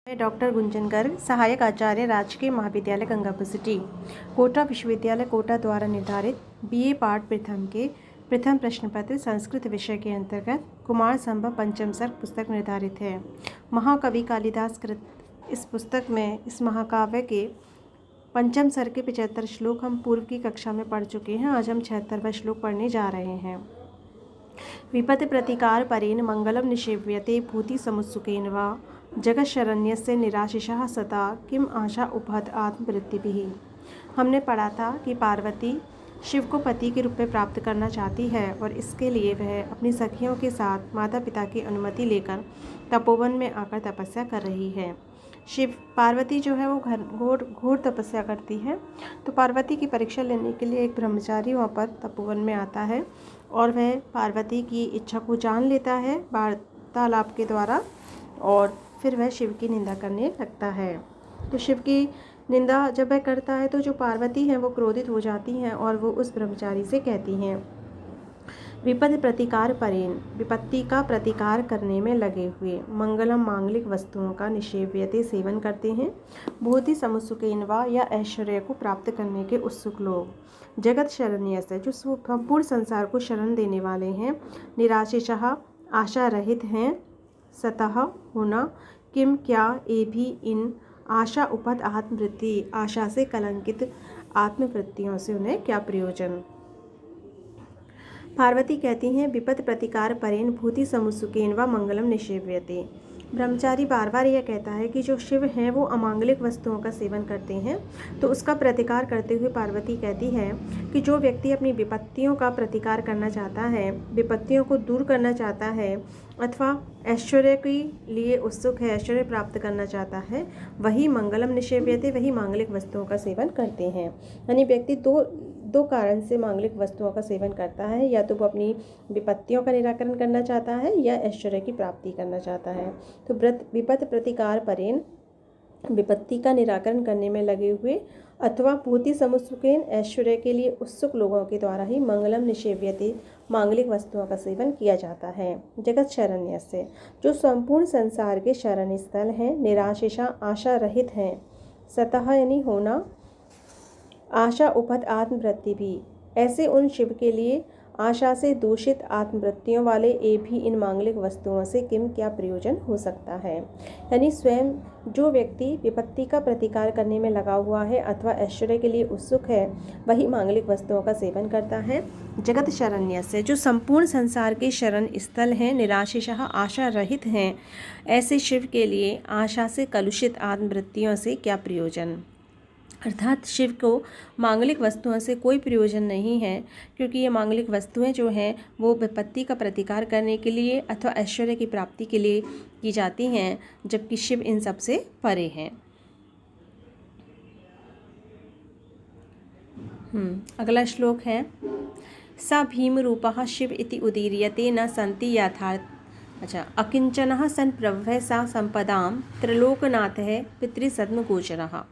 मैं डॉक्टर गुंजन गर्ग, सहायक आचार्य, राजकीय महाविद्यालय गंगापुर सिटी, कोटा विश्वविद्यालय कोटा द्वारा निर्धारित बीए पाठ प्रथम के प्रथम प्रश्न पत्र संस्कृत विषय के अंतर्गत कुमार संभव पंचम सर्ग पुस्तक निर्धारित है। महाकवि कालिदास कृत इस पुस्तक में इस महाकाव्य के पंचम सर्ग के 75 श्लोक हम पूर्व की कक्षा में पढ़ चुके हैं। आज हम 76वां श्लोक पढ़ने जा रहे हैं। विपद प्रतिकार परेण मंगलम निषेव्यते भूति समुत्सुकेन वा जगतशरण्यस्य निराशिषः सता किम आशा उपहत आत्मवृत्तिभिः। हमने पढ़ा था कि पार्वती शिव को पति के रूप में प्राप्त करना चाहती है और इसके लिए वह अपनी सखियों के साथ माता पिता की अनुमति लेकर तपोवन में आकर तपस्या कर रही है। पार्वती जो है वो घोर तपस्या करती है। तो पार्वती की परीक्षा लेने के लिए एक ब्रह्मचारी वहाँ पर तपोवन में आता है और वह पार्वती की इच्छा को जान लेता है वार्तालाप के द्वारा और फिर वह शिव की निंदा करने लगता है। तो शिव की निंदा जब वह करता है तो जो पार्वती हैं वो क्रोधित हो जाती हैं और वो उस ब्रह्मचारी से कहती हैं, विपद प्रतिकार परेण, विपत्ति का प्रतिकार करने में लगे हुए, मंगलम मांगलिक वस्तुओं का निषेव्यते सेवन करते हैं, भूति समुत्सुकेन वा या ऐश्वर्य को प्राप्त करने के उत्सुक लोग, जगत शरण्य से जो संपूर्ण संसार को शरण देने वाले हैं, निराशिषः आशा रहित हैं, सतः होना, किम क्या ए भी इन आशा उपहत आत्मवृत्ति आशा से कलंकित आत्मवृत्तियों से उन्हें क्या प्रयोजन। पार्वती कहती हैं, विपद प्रतिकार परेण भूति समुत्सुकेन व मंगलम निषेव्यते। ब्रह्मचारी बार बार यह कहता है कि जो शिव हैं वो अमांगलिक वस्तुओं का सेवन करते हैं। तो उसका प्रतिकार करते हुए पार्वती कहती है कि जो व्यक्ति अपनी विपत्तियों का प्रतिकार करना चाहता है, विपत्तियों को दूर करना चाहता है अथवा ऐश्वर्य के लिए उत्सुक है, ऐश्वर्य प्राप्त करना चाहता है, वही मंगलम निषेव्यते, वही मांगलिक वस्तुओं का सेवन करते हैं। यानी व्यक्ति दो कारण से मांगलिक वस्तुओं का सेवन करता है, या तो वो अपनी विपत्तियों का निराकरण करना चाहता है या ऐश्वर्य की प्राप्ति करना चाहता है। तो विपद प्रतिकार परेण, विपत्ति का निराकरण करने में लगे हुए, अथवा भूति समुत्सुकेन, ऐश्वर्य के लिए उत्सुक लोगों के द्वारा ही मंगलम निषेव्यते, मांगलिक वस्तुओं का सेवन किया जाता है। जगत शरण्य से जो संपूर्ण संसार के शरण स्थल हैं, निराशिषा आशा रहित हैं, सतः यानी होना, आशा उपहत आत्मवृत्ति भी, ऐसे उन शिव के लिए आशा से दूषित आत्मवृत्तियों वाले ए भी इन मांगलिक वस्तुओं से किम क्या प्रयोजन हो सकता है। यानी स्वयं जो व्यक्ति विपत्ति का प्रतिकार करने में लगा हुआ है अथवा ऐश्वर्य के लिए उत्सुक है, वही मांगलिक वस्तुओं का सेवन करता है। जगत शरण्य से जो संपूर्ण संसार के शरण स्थल हैं, निराशिषः आशा रहित हैं, ऐसे शिव के लिए आशा से कलुषित आत्मवृत्तियों से क्या प्रयोजन। अर्थात शिव को मांगलिक वस्तुओं से कोई प्रयोजन नहीं है, क्योंकि ये मांगलिक वस्तुएं जो हैं वो विपत्ति का प्रतिकार करने के लिए अथवा ऐश्वर्य की प्राप्ति के लिए की जाती हैं, जबकि शिव इन सब से परे हैं। अगला श्लोक है, स भीम रूपः शिव इति उदीर्यते न सन्ति यथार्थ अकिंचनः सन् प्रभवः सा संपदां त्रिलोकनाथः पितृसद्मगोचरः।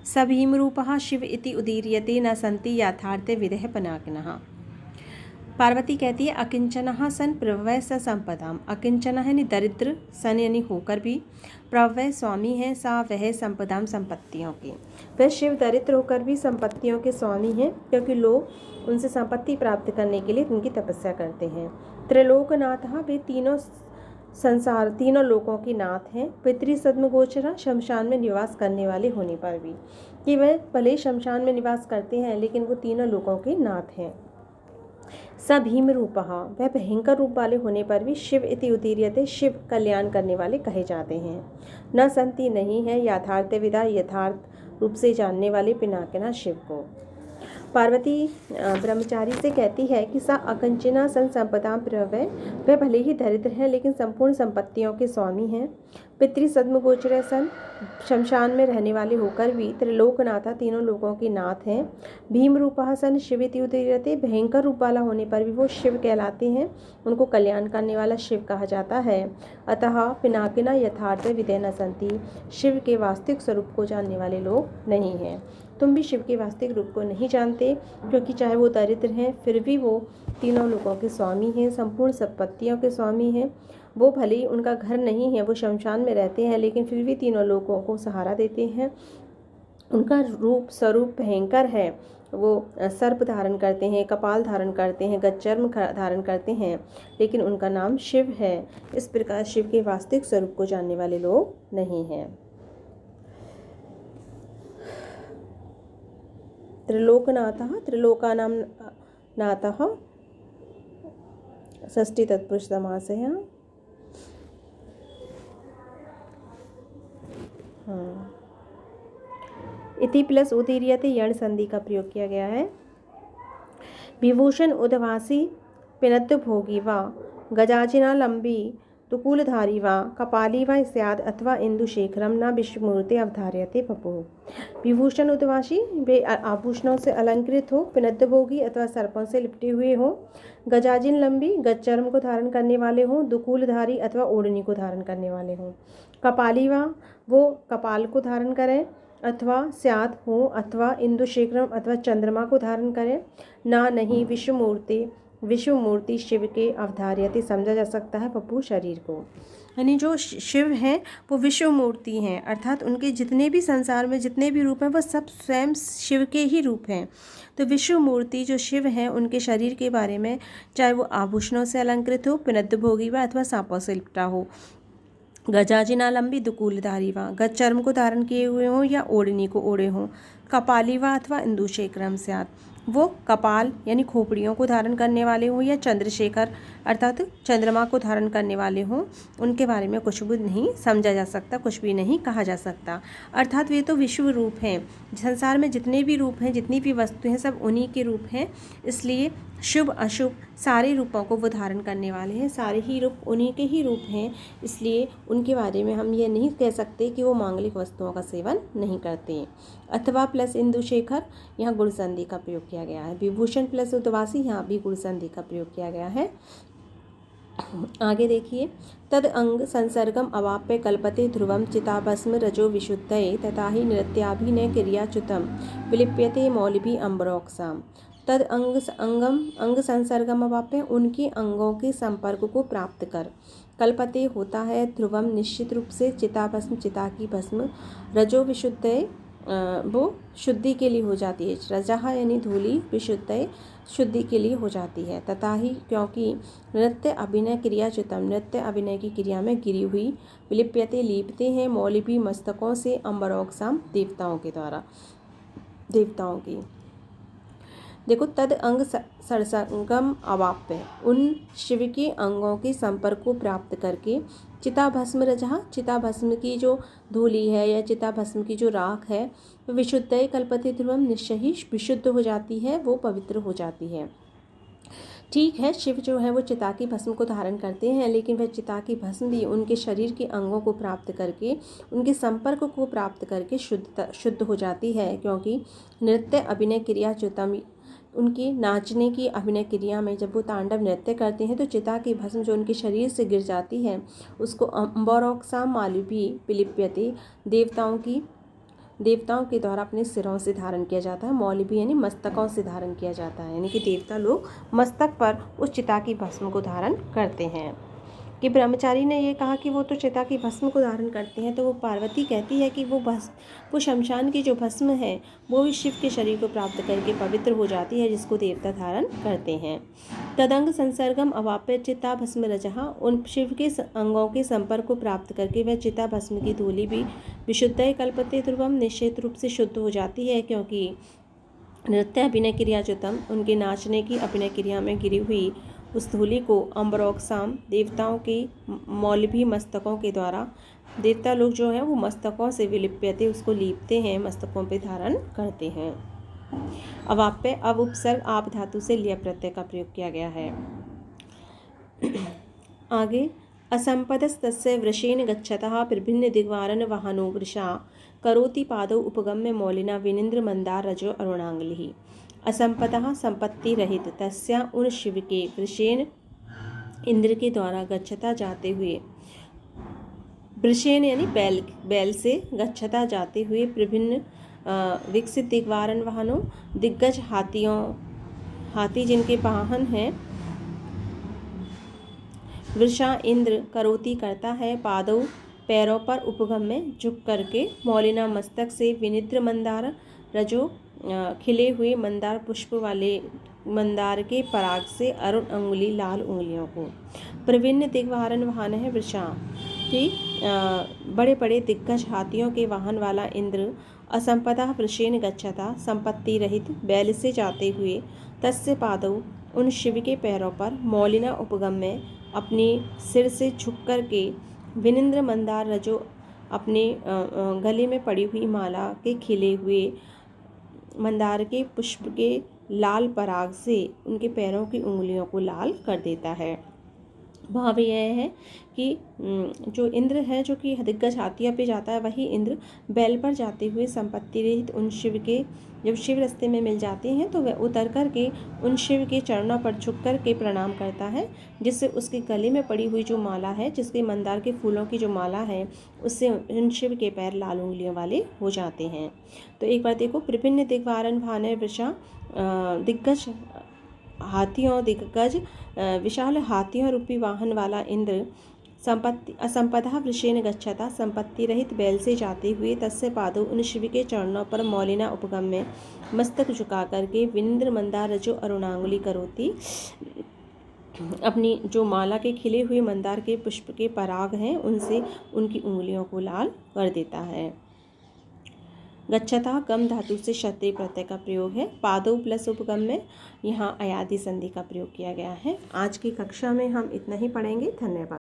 स भीमरूपः शिव इति उदीर्यते न सन्ति यथार्थे विदेह पनाकिनः। पार्वती कहती है, अकिंचनः सन प्रभवः स संपदाम। अकिंचन है दरिद्र, सन यानी होकर भी, प्रभवः स्वामी है, सा वह संपदाम संपत्तियों की। वह शिव दरिद्र होकर भी संपत्तियों के स्वामी हैं, क्योंकि लोग उनसे संपत्ति प्राप्त करने के लिए उनकी तपस्या करते हैं। त्रिलोकनाथः, वे तीनों लोकों के नाथ हैं। पितृसद्मगोचरा, शमशान में निवास करने वाले होने पर भी, कि वह भले शमशान में निवास करते हैं लेकिन वो तीनों लोकों के नाथ हैं। स भीम रूपः, वह भयंकर रूप वाले होने पर भी शिव इति उदीर्यते, शिव कल्याण करने वाले कहे जाते हैं। न संति, नहीं है, यथार्थ विदा, यथार्थ रूप से जानने वाले, पिनाकिना, शिव को। पार्वती ब्रह्मचारी से कहती है कि सा अकंचना सन संपदां प्रभवः, वह भले ही दरिद्र हैं लेकिन संपूर्ण संपत्तियों के स्वामी हैं। पितृसद्मगोचर सन, शमशान में रहने वाले होकर भी, त्रिलोकनाथा, तीनों लोगों के नाथ हैं। भीम रूपः सन शिविति उदीर्यते, भयंकर रूप वाला होने पर भी वो शिव कहलाते हैं, उनको कल्याण करने वाला शिव कहा जाता है। अतः पिनाकिना यथार्थ विदे न सन्ति, शिव के वास्तविक स्वरूप को जानने वाले लोग नहीं हैं। तुम भी शिव के वास्तविक रूप को नहीं जानते, क्योंकि चाहे वो दरिद्र हैं फिर भी वो तीनों लोगों के स्वामी हैं, संपूर्ण संपत्तियों के स्वामी हैं। वो भले ही उनका घर नहीं है, वो शमशान में रहते हैं, लेकिन फिर भी तीनों लोगों को सहारा देते हैं। उनका रूप स्वरूप भयंकर है, वो सर्प धारण करते हैं, कपाल धारण करते हैं, गच्चर्म धारण करते हैं, लेकिन उनका नाम शिव है। इस प्रकार शिव के वास्तविक स्वरूप को जानने वाले लोग नहीं हैं। त्रिलोकनाथः त्रिलोकानां नाथः षष्ठी तत्पुरुष समासः। इति प्लस उदीर्यते यण संधि का प्रयोग किया गया है। विभूषण उदवासी पिनद्द भोगी व गजाजिनालंबी तुकूलधारी व कपाली व स्याद अथवा इंदुशेखरम न विश्वमूर्ति अवधार्यते बभूव। विभूषण उदवासी वे आभूषणों से अलंकृत हो, पिनद्द भोगी अथवा सर्पों से लिपटे हुए हो, गजाजिन लंबी गज्जर्म को धारण करने वाले हों, दुकूलधारी अथवा ओढ़नी को धारण करने वाले हों, कपाली व वो कपाल को धारण करें अथवा स्याद हो, अथवा इंदुशेखरम अथवा चंद्रमा को धारण करें, ना नहीं विश्वमूर्ति शिव के अवधार्यते समझा जा सकता है पप्पू शरीर को। यानी जो शिव हैं वो विश्व मूर्ति हैं, अर्थात उनके जितने भी संसार में जितने भी रूप हैं वो सब स्वयं शिव के ही रूप हैं। तो विश्व मूर्ति जो शिव हैं उनके शरीर के बारे में, चाहे वो आभूषणों से अलंकृत हो, पिनद्द भोगी व अथवा सांपों से लिपटा हो, गजाजिनालंबी दुकूलधारी व गज्चर्म को धारण किए हुए हों या ओढ़नी को ओढ़े हों, कपाली व अथवा इंदुशेखरम स्यात् वो कपाल यानी खोपड़ियों को धारण करने वाले हों या चंद्रशेखर अर्थात चंद्रमा को धारण करने वाले हों, उनके बारे में कुछ भी नहीं समझा जा सकता, कुछ भी नहीं कहा जा सकता। अर्थात वे तो विश्व रूप हैं, संसार में जितने भी रूप हैं, जितनी भी वस्तु हैं, सब उन्हीं के रूप हैं। इसलिए शुभ अशुभ सारे रूपों को वो धारण करने वाले हैं, सारे ही रूप उन्हीं के ही रूप हैं। इसलिए उनके बारे में हम ये नहीं कह सकते कि वो मांगलिक वस्तुओं का सेवन नहीं करते। अथवा प्लस इंदुशेखर, यहाँ गुण संधि का प्रयोग किया गया है। विभूषण प्लस उदवासी, यहाँ भी गुण संधि का प्रयोग किया गया है। आगे देखिए, तद अंग संसर्गम अवाप्य कल्पते ध्रुवम चिताभस्म रजो विशुद्धये तथा ही नृत्याभिनय क्रियाच्युतम विलिप्यते मौलिभी अम्बरोक्साम। तद अंग संसर्गम अवाप्य, उनके अंगों के संपर्क को प्राप्त कर, कल्पते होता है, ध्रुवम निश्चित रूप से, चिताभस्म चिता की भस्म, रजो विशुद्धये वो शुद्धि के लिए हो जाती है, रजह यानी धूली, विशुद्धये शुद्धि के लिए हो जाती है, तथा ही क्योंकि नृत्य अभिनय क्रियाच्युतम नृत्य अभिनय की क्रिया में गिरी हुई, विलिप्यते लीपते हैं, मौलिभी मस्तकों से, अम्बरोक्साम देवताओं के द्वारा, देवताओं की। देखो, तद अंग संसर्गम अवाप्य, उन शिव के अंगों के संपर्क को प्राप्त करके, चिताभस्म रजहा, चिताभस्म की जो धूली है या चिताभस्म की जो राख है, वो विशुद्धये कल्पते ध्रुवम, निश्चय ही विशुद्ध हो जाती है, वो पवित्र हो जाती है। ठीक है, शिव जो है वो चिता की भस्म को धारण करते हैं, लेकिन वह चिता की भस्म भी उनके शरीर के अंगों को प्राप्त करके, उनके संपर्क को प्राप्त करके शुद्ध हो जाती है, क्योंकि नृत्य अभिनय क्रियाच्युतम, उनकी नाचने की अभिनय क्रिया में जब वो तांडव नृत्य करते हैं तो चिता की भस्म जो उनके शरीर से गिर जाती है उसको अम्बरोक्साम मालिभी विलिप्यते, देवताओं के द्वारा अपने सिरों से धारण किया जाता है। मौलिभी यानी मस्तकों से धारण किया जाता है, यानी कि देवता लोग मस्तक पर उस चिता की भस्म को धारण करते हैं। कि ब्रह्मचारी ने ये कहा कि वो तो चिता की भस्म को धारण करते हैं, तो वो पार्वती कहती है कि वो शमशान की जो भस्म है वो भी शिव के शरीर को प्राप्त करके पवित्र हो जाती है, जिसको देवता धारण करते हैं। तदंग संसर्गम अवाप्य चिता भस्म रजहा, उन शिव के अंगों के संपर्क को प्राप्त करके वह चिता भस्म की धूलि भी विशुद्धये कल्पते ध्रुवम, निश्चित रूप से शुद्ध हो जाती है, क्योंकि नृत्य अभिनय क्रियाच्युतम, उनके नाचने की अभिनय क्रिया में गिरी हुई उस धूलि को अम्बरोक्साम, देवताओं की मौलिभी मस्तकों के द्वारा, देवता लोग जो हैं वो मस्तकों से विलिप्यते, उसको लीपते हैं, मस्तकों पे धारण करते हैं। अवाप्य, अब उपसर्ग आप धातु से लिय प्रत्यय का प्रयोग किया गया है। आगे, असंपदस्तस्य वृषेण गच्छतः विभिन्न दिग्वारन वाहनो वृषा करोति पादौ उपगम्य मौलिना विनिन्द्र मंदार रजो अरुणांगलिः। असंपतः संपत्ति रहित, तस्या उन शिव के, वृषेण इंद्र के द्वारा, गच्छता जाते हुए, वृषेण यानी बैल से, गच्छता जाते हुए, विभिन्न विकसित दिग्वारन वाहनों, दिग्गज हाथी जिनके वाहन हैं, वृषा इंद्र करोति करता है, पादौ पैरों पर उपगम में झुक करके, मौलिना मस्तक से विनिद्र मंदार रजो खिले हुए मंदार पुष्प वाले मंदार के पराग से अरुण अंगुली लाल उंगलियों को। प्रवीण दिग्वाहन वाहन है वृषा कि बड़े बड़े दिग्गज हाथियों के वाहन वाला इंद्र असंपदा वृषेण गच्छता संपत्ति रहित बैल से जाते हुए, तस्य पादौ उन शिव के पैरों पर, मौलिना उपगम में अपने सिर से झुक कर के, विनिंद्र मंदार रजो अपने गले में पड़ी हुई माला के खिले हुए मंदार के पुष्प के लाल पराग से उनके पैरों की उंगलियों को लाल कर देता है। भाव यह है कि जो इंद्र है जो कि दिग्गज हाथियों पे जाता है, वही इंद्र बैल पर जाते हुए संपत्ति रहित उन शिव के, जब शिव रास्ते में मिल जाते हैं तो वह उतर कर के उन शिव के चरणों पर झुक कर के प्रणाम करता है, जिससे उसके गले में पड़ी हुई जो माला है, जिसके मंदार के फूलों की जो माला है, उससे उन शिव के पैर लाल उंगलियों वाले हो जाते हैं। तो एक बार देखो, विभिन्न दिग्वारन भाने वृषा दिग्गज हाथियों, दिग्गज विशाल हाथियों रूपी वाहन वाला इंद्र संपत्ति असंपदा वृषेण गच्छता संपत्ति रहित बैल से जाते हुए, तस्य पादौ उन शिव के चरणों पर, मौलिना उपगम में मस्तक झुका करके, विनिंद्र मंदार रजो अरुणांगुली करोति अपनी जो माला के खिले हुए मंदार के पुष्प के पराग हैं उनसे उनकी उंगलियों को लाल कर देता है। गच्छता गम धातु से क्षत्रिय प्रत्यय का प्रयोग है। पादौ प्लस उपगम में यहाँ अयादि संधि का प्रयोग किया गया है। आज की कक्षा में हम इतना ही पढ़ेंगे। धन्यवाद।